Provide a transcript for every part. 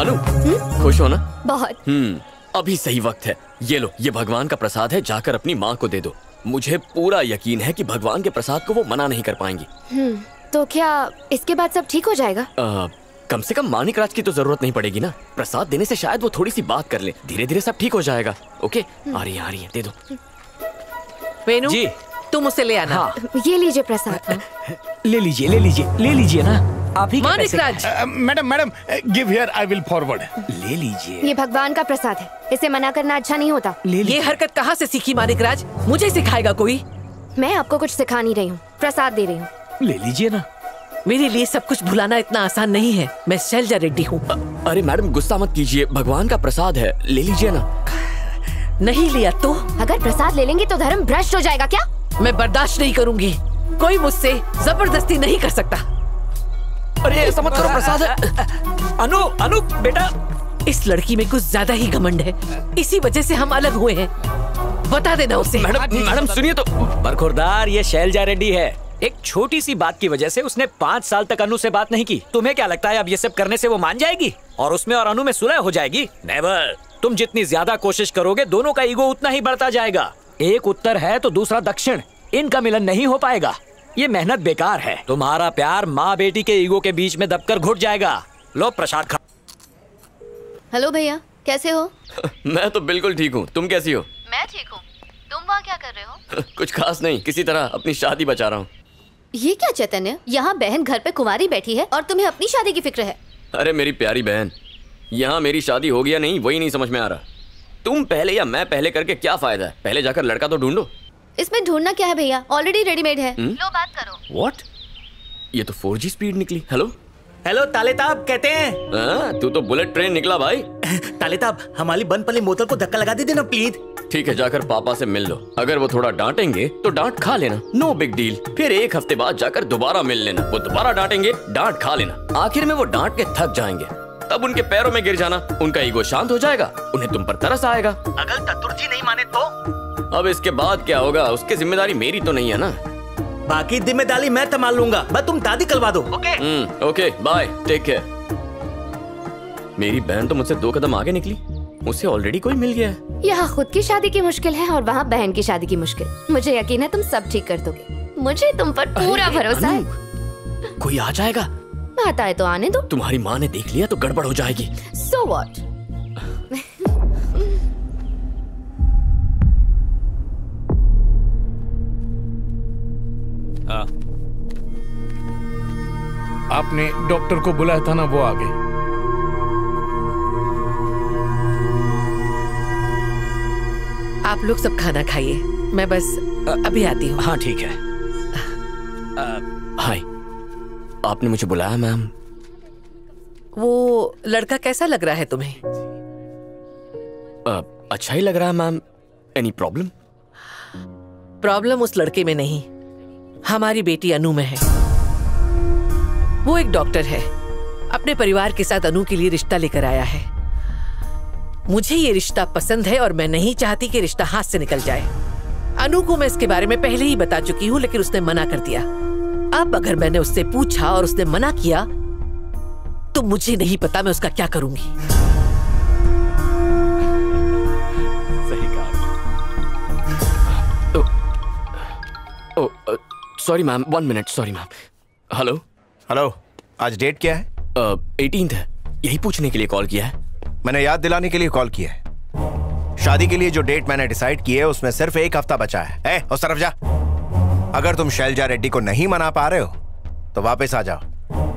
अनु, खुश हो ना? बहुत। अभी सही वक्त है। ये लो, ये भगवान का प्रसाद है, जाकर अपनी माँ को दे दो। मुझे पूरा यकीन है कि भगवान के प्रसाद को वो मना नहीं कर पाएंगी। तो क्या इसके बाद सब ठीक हो जाएगा? कम से कम मानिक राज की तो जरूरत नहीं पड़ेगी ना। प्रसाद देने से शायद वो थोड़ी सी बात कर ले। धीरे धीरे सब ठीक हो जाएगा। ओके, आ रही है, दे दो। वेनु जी, तुम उसे ले आना। हाँ। ये लीजिए प्रसाद। ले लीजिए ना। आप ही Manik Raj. Madam give here, I will forward. ले लीजिए। ये भगवान का प्रसाद है, इसे मना करना अच्छा नहीं होता। ये हरकत कहाँ से सीखी मानिक राज? मुझे सिखाएगा कोई? मैं आपको कुछ सिखा नहीं रही हूँ, प्रसाद दे रही हूँ। ले लीजिए ना। मेरे लिए सब कुछ भुलाना इतना आसान नहीं है। मैं शैलजा रेड्डी हूँ। अरे मैडम गुस्सा मत कीजिए, भगवान का प्रसाद है, ले लीजिए ना। नहीं लिया तो? अगर प्रसाद ले लेंगे तो धर्म भ्रष्ट हो जाएगा क्या? मैं बर्दाश्त नहीं करूंगी। कोई मुझसे जबरदस्ती नहीं कर सकता। अरे ऐसा मत करो, प्रसाद है। अनु बेटा, इस लड़की में कुछ ज्यादा ही घमंड है। इसी वजह से हम अलग हुए हैं। बता देना उसे। मैडम सुनिए तो। बरखुरदार, ये शैलजा रेड्डी है। एक छोटी सी बात की वजह से उसने 5 साल तक अनु से बात नहीं की। तुम्हें क्या लगता है अब ये सब करने से वो मान जाएगी और उसमें और अनु में सुलह हो जाएगी? नेवर। तुम जितनी ज्यादा कोशिश करोगे, दोनों का ईगो उतना ही बढ़ता जाएगा। एक उत्तर है तो दूसरा दक्षिण, इनका मिलन नहीं हो पाएगा। ये मेहनत बेकार है। तुम्हारा प्यार माँ बेटी के ईगो के बीच में दबकर घुट जाएगा। लो प्रसाद खा। हेलो भैया, कैसे हो? मैं तो बिल्कुल ठीक हूँ, तुम कैसी हो? मैं ठीक हूँ। तुम वहाँ क्या कर रहे हो? कुछ खास नहीं, किसी तरह अपनी शादी बचा रहा हूँ। ये क्या चैतन्य, यहाँ बहन घर पे कुंवारी बैठी है और तुम्हें अपनी शादी की फिक्र है? अरे मेरी प्यारी बहन, यहाँ मेरी शादी होगी या नहीं वही नहीं समझ में आ रहा। तुम पहले या मैं पहले करके क्या फायदा है? पहले जाकर लड़का तो ढूंढो। इसमें ढूंढना क्या है भैया, ऑलरेडी रेडीमेड है। लो बात करो। व्हाट? ये तो 4G स्पीड निकली। हेलो तालेताब, कहते हैं। तू तो बुलेट ट्रेन निकला भाई। तालेताब, हमारी बंद पली बोतल को धक्का लगा दे देना प्लीज। ठीक है, जाकर पापा से मिल लो। अगर वो थोड़ा डांटेंगे तो डांट खा लेना, नो बिग डील। फिर 1 हफ्ते बाद जाकर दोबारा मिल लेना। वो दोबारा डांटेंगे, डांट खा लेना। आखिर में वो डांट के थक जाएंगे, तब उनके पैरों में गिर जाना। उनका ईगो शांत हो जाएगा, उन्हें तुम पर तरस आएगा। अगर चतुर्जी नहीं माने तो? अब इसके बाद क्या होगा, उसकी जिम्मेदारी मेरी तो नहीं है ना। बाकी जिम्मेदारी मैं संभाल लूंगा, बस तुम दादी करवा दो। Okay bye, take care. मेरी बहन तो मुझसे 2 कदम आगे निकली, उसे ऑलरेडी कोई मिल गया है। यहाँ खुद की शादी की मुश्किल है और वहाँ बहन की शादी की मुश्किल। मुझे यकीन है तुम सब ठीक कर दोगे, मुझे तुम पर पूरा भरोसा है। कोई आ जाएगा। आता है तो आने दो। तुम्हारी माँ ने देख लिया तो गड़बड़ हो जाएगी। So what? आपने डॉक्टर को बुलाया था ना, वो आ गए। आप लोग सब खाना खाइए, मैं बस अभी आती हूँ। हाँ ठीक है। हाय, आपने मुझे बुलाया मैम? वो लड़का कैसा लग रहा है तुम्हें? अच्छा ही लग रहा है मैम। Any problem? प्रॉब्लम उस लड़के में नहीं, हमारी बेटी अनु में है। वो एक डॉक्टर है, अपने परिवार के साथ अनु के लिए रिश्ता लेकर आया है। मुझे ये रिश्ता पसंद है और मैं नहीं चाहती कि रिश्ता हाथ से निकल जाए। अनु को मैं इसके बारे में पहले ही बता चुकी हूँ, लेकिन उसने मना कर दिया। अब अगर मैंने उससे पूछा और उसने मना किया तो मुझे नहीं पता मैं उसका क्या करूंगी। सही कहा। Sorry ma'am, 1 minute, sorry ma'am. Hello hello, आज डेट क्या है? 18th है। यही पूछने के लिए कॉल किया है। मैंने याद दिलाने के लिए कॉल किया है। शादी के लिए जो डेट मैंने डिसाइड की है उसमें सिर्फ 1 हफ्ता बचा है। उस तरफ जा। अगर तुम शैलजा रेड्डी को नहीं मना पा रहे हो तो वापस आ जाओ,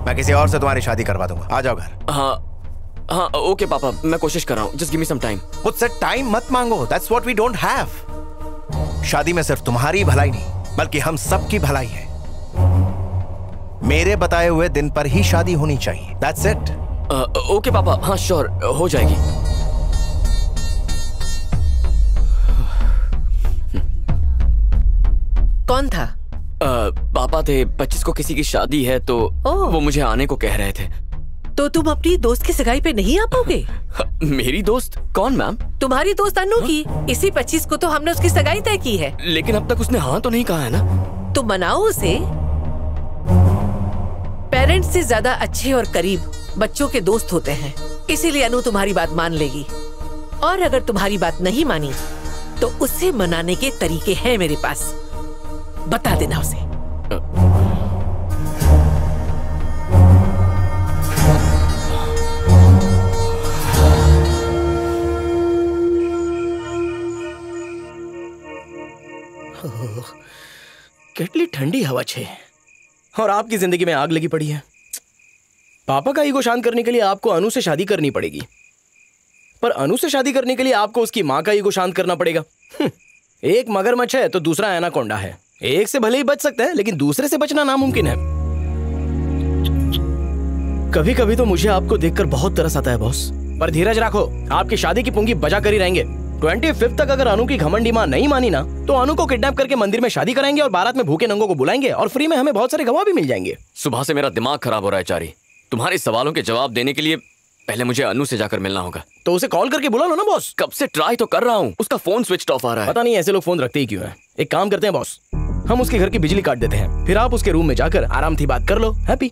मैं किसी और से तुम्हारी शादी करवा दूंगा। आ जाओ घर। हाँ ओके पापा, मैं कोशिश कर रहा हूँ। Just give me some time. मुझसे टाइम मत मांगो, that's what we don't have. शादी में सिर्फ तुम्हारी भलाई नहीं बल्कि हम सब की भलाई है। मेरे बताए हुए दिन पर ही शादी होनी चाहिए, दैट्स इट। ओके पापा, हाँ श्योर, हो जाएगी। कौन था? पापा थे। 25 को किसी की शादी है तो वो मुझे आने को कह रहे थे। तो तुम अपनी दोस्त की सगाई पे नहीं आ पाओगे? मेरी दोस्त? कौन मैम? तुम्हारी दोस्त अनु की। इसी 25 को तो हमने उसकी सगाई तय की है। लेकिन अब तक उसने हाँ तो नहीं कहा है ना। तो मनाओ उसे। पेरेंट्स से ज्यादा अच्छे और करीब बच्चों के दोस्त होते हैं। इसीलिए अनु तुम्हारी बात मान लेगी। और अगर तुम्हारी बात नहीं मानी तो उसे मनाने के तरीके हैं मेरे पास, बता देना उसे। કેટલી ठंडी हवा छे और आपकी जिंदगी में आग लगी पड़ी है। पापा का ईगो शांत करने के लिए आपको अनु से शादी करनी पड़ेगी, पर अनु से शादी करने के लिए आपको उसकी माँ का ईगो शांत करना पड़ेगा। एक मगरमच्छ है तो दूसरा एनाकोंडा है। एक से भले ही बच सकते हैं लेकिन दूसरे से बचना नामुमकिन है। कभी कभी तो मुझे आपको देखकर बहुत तरस आता है बॉस, पर धीरज रखो, आपकी शादी की पुंगी बजा कर ही रहेंगे। 25 तक अगर अनु की घमंडी माँ नहीं मानी ना तो अनु को किडनैप करके मंदिर में शादी कराएंगे और बारात में भूखे नंगों को बुलाएंगे और फ्री में हमें बहुत सारे गवाह भी मिल जाएंगे। सुबह से मेरा दिमाग खराब हो रहा है चारी। तुम्हारे सवालों के जवाब देने के लिए पहले मुझे अनु से जाकर मिलना होगा। तो उसे कॉल करके बुला लो ना बॉस। कब से ट्राई तो कर रहा हूँ, उसका फोन स्विच ऑफ आ रहा है। पता नहीं ऐसे लोग फोन रखते ही क्यों हैं। एक काम करते हैं बॉस, हम उसके घर की बिजली काट देते हैं, फिर आप उसके रूम में जाकर आराम से बात कर लो। हैप्पी।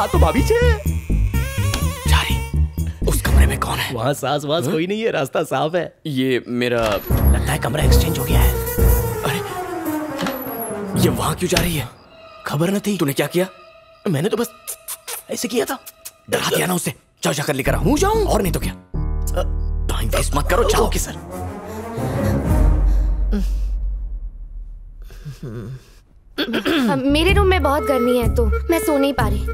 तो भाभी छे। चारी, उस कमरे में कौन है? वहाँ सास वास कोई नहीं है, रास्ता साफ है। ये मेरा लगता है कमरा एक्सचेंज हो गया है। अरे ये वहाँ क्यों जा रही है? खबर न थी। तूने क्या किया? मैंने तो बस ऐसे किया था। डरा दिया ना उसे। जाओ जाकर लेकर आओ। हूँ जाऊँ? और नहीं तो क्या। टाइम वेस्ट मत करो, जाओ। Okay sir. मेरे रूम में बहुत गर्मी है तो मैं सो नहीं पा रही।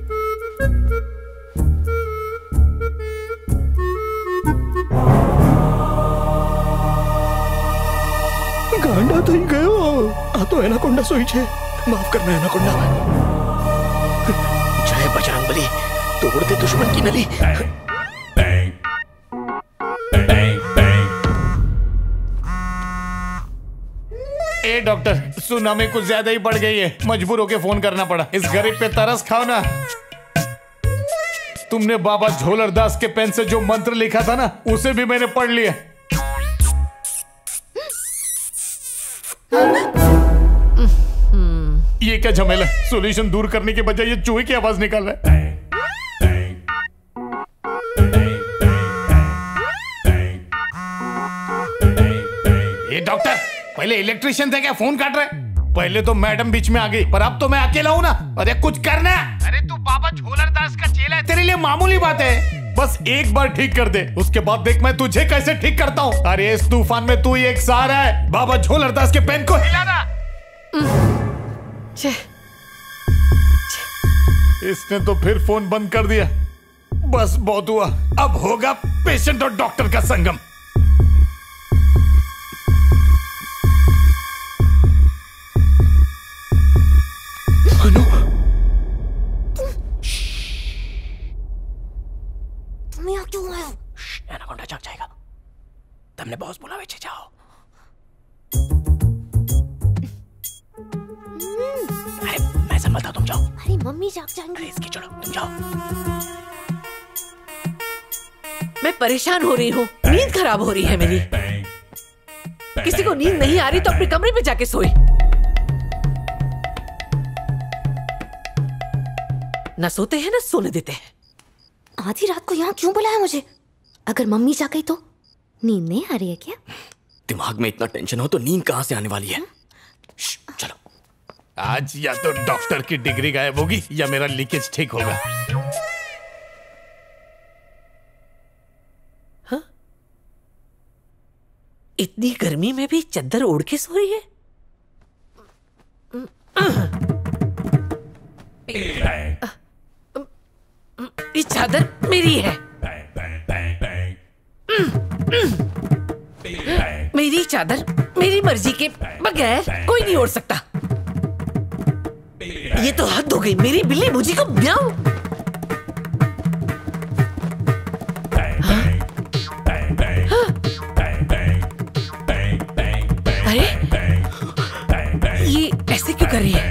गांडा થઈ ગયો। આ તો એનાકોન્ડા સોઈ છે। माफ करना एनाकोंडा। जय बजरंगबली, तोड़ दे दुश्मन की नली। ए डॉक्टर, सुनामी कुछ ज्यादा ही बढ़ गई है, मजबूर होके फोन करना पड़ा। इस गरीब पे तरस खाओ ना। तुमने बाबा झोलर दास के पेन से जो मंत्र लिखा था ना, उसे भी मैंने पढ़ लिया। ये क्या झमेला? सॉल्यूशन दूर करने के बजाय ये चूहे की आवाज निकाल रहा है। ये डॉक्टर पहले इलेक्ट्रिशियन थे क्या, फोन काट रहे? पहले तो मैडम बीच में आ गई, पर अब तो मैं अकेला हूँ ना। अरे कुछ करना। अरे तू बाबा झोलर दास का चेला है, तेरे लिए मामूली बात है। बस एक बार ठीक कर दे, उसके बाद देख मैं तुझे कैसे ठीक करता हूँ। अरे इस तूफान में तू ही एक सहारा है। बाबा झोलर दास के पेन को हिलाना। इसने तो फिर फोन बंद कर दिया। बस बहुत हुआ, अब होगा पेशेंट और डॉक्टर का संगम। एनाकोंडा जाग जाएगा। तुमने बॉस बुलावे छे, जाओ। अरे मैं संभालता, तुम जाओ। अरे मम्मी जाग जाएंगी। इसकी छोड़ो, तुम जाओ। मैं परेशान हो रही हूँ, नींद खराब हो रही है मेरी। किसी को नींद नहीं आ रही तो अपने कमरे में जाके सोए। ना सोते हैं ना सोने देते हैं। आधी रात को यहाँ क्यों बुलाया मुझे? अगर मम्मी जा गई तो? नींद नहीं आ रही है क्या? दिमाग में इतना टेंशन हो तो नींद कहाँ से आने वाली है? चलो। आज या तो डॉक्टर की डिग्री गायब होगी या मेरा लीकेज ठीक होगा। हाँ? इतनी गर्मी में भी चद्दर ओढ़ के सो रही है। ये चादर मेरी है। मेरी चादर मेरी मर्जी के बगैर कोई नहीं ओढ़ सकता। ये तो हद हो गई, मेरी बिल्ली मुझी को म्याऊं। अरे ये ऐसे क्यों कर रही है?